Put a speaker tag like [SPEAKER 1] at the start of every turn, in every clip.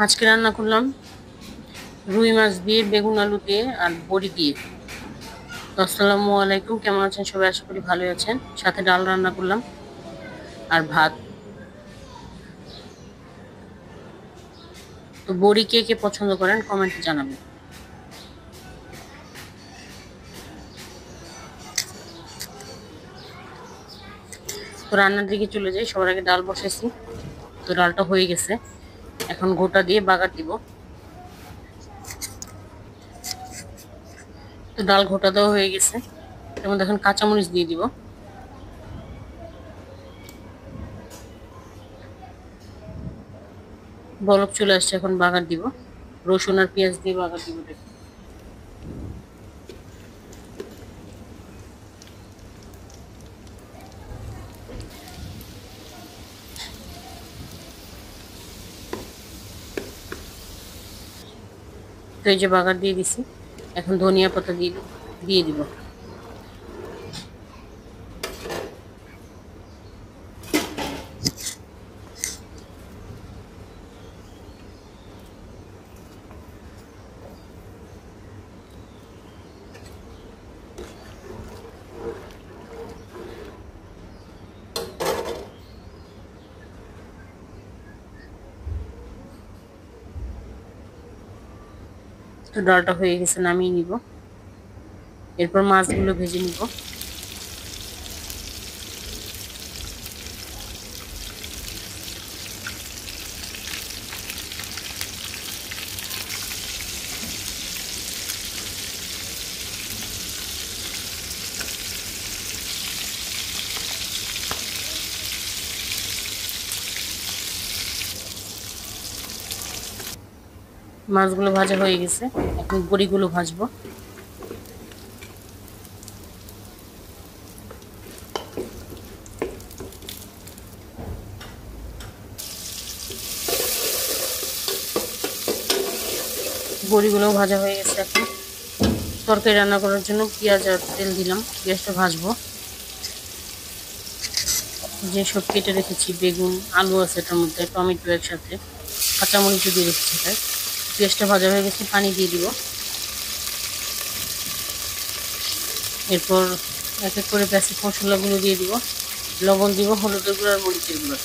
[SPEAKER 1] আজকে রান্না করলাম রুই মাছ দিয়ে, বেগুন আলু দিয়ে আর বড়ি দিয়ে। আসসালামু আলাইকুম, কেমন আছেন সবাই? আশা করি ভালোই আছেন। সাথে ডাল রান্না করলাম আর ভাত। তো বড়ি কে কে পছন্দ করেন কমেন্টে জানাবেন। তো রান্নার দিকে চলে যাই। সবার আগে ডাল বসেছি, তো ডালটা হয়ে গেছে। এখন গোটা দিয়ে বাগার দিব। তো ডাল ঘোটা দেওয়া হয়ে গেছে, এর মধ্যে এখন কাঁচামরিচ দিয়ে দিব। বলক চলে আসছে, এখন বাগার দিব। রসুন আর পেঁয়াজ দিয়ে বাগার দিব। তো এই যে বাগার দিয়ে দিছি, এখন ধনিয়া পাতা দিয়ে দিব। তো ডালটা হয়ে গেছে, নামিয়ে নিব। এরপর মাছগুলো ভেজে নিব। মাছগুলো ভাজা হয়ে গেছে, এখন বড়িগুলো ভাজবো। বড়িগুলো ভাজা হয়ে গেছে। এখন তরকারি রান্না করার জন্য পেঁয়াজ আর তেল দিলাম, পেঁয়াজটা ভাজবো। যে সব কেটে রেখেছি, বেগুন আলু আছে এটার মধ্যে, টমেটো একসাথে, কাঁচামরিচ দিয়ে রেখেছি। তাই পেঁয়াজটা ভাজা হয়ে গেছে, পানি দিয়ে দিব। এরপর এক এক করে বেসিক মশলাগুলো দিয়ে দিব। লবণ দিব, হলুদের গুঁড়ো আর মরিচের গুঁড়ো।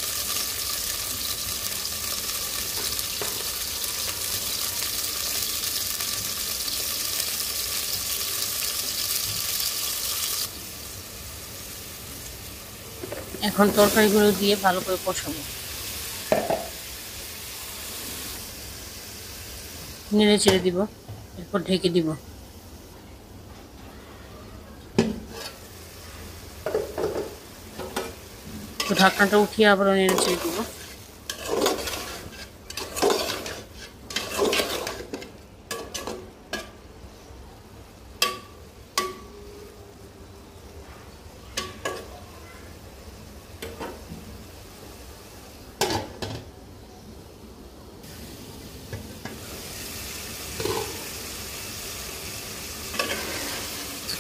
[SPEAKER 1] এখন তরকারিগুলো দিয়ে ভালো করে কষাবো। নেড়ে চেড়ে দিব, এরপর ঢেকে দিব। তো ঢাকনাটা উঠিয়ে আবারও নেড়ে চেড়ে দিব।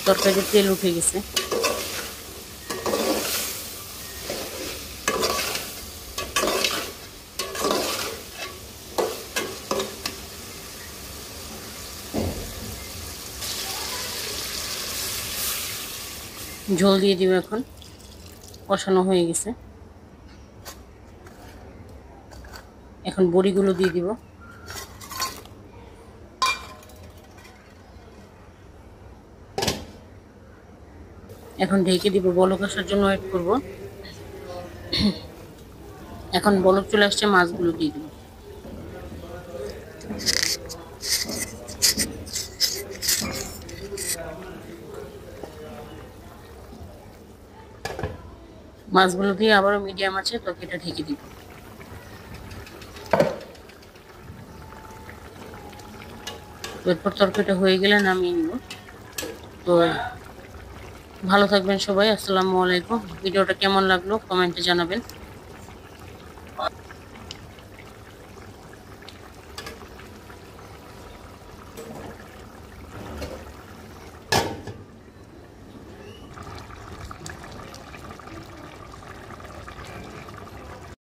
[SPEAKER 1] তরকারিতে তেল উঠে গেছে। ঝোল দিয়ে দিব। এখন কষানো হয়ে গেছে, এখন বড়িগুলো দিয়ে দিব। এখন ঢেকে দিব, বলক আসার জন্য ওয়েট করব। এখন বলক চলে আসছে, মাছগুলো দিয়ে দিব। মাছগুলো দিয়ে আবারও মিডিয়াম আছে তরকারিটা ঢেকে দিব। এরপর তরকারিটা হয়ে গেলে নামিয়ে নিব। তো ভালো থাকবেন সবাই। আসসালামু আলাইকুম। ভিডিওটা কেমন লাগলো কমেন্টে জানাবেন।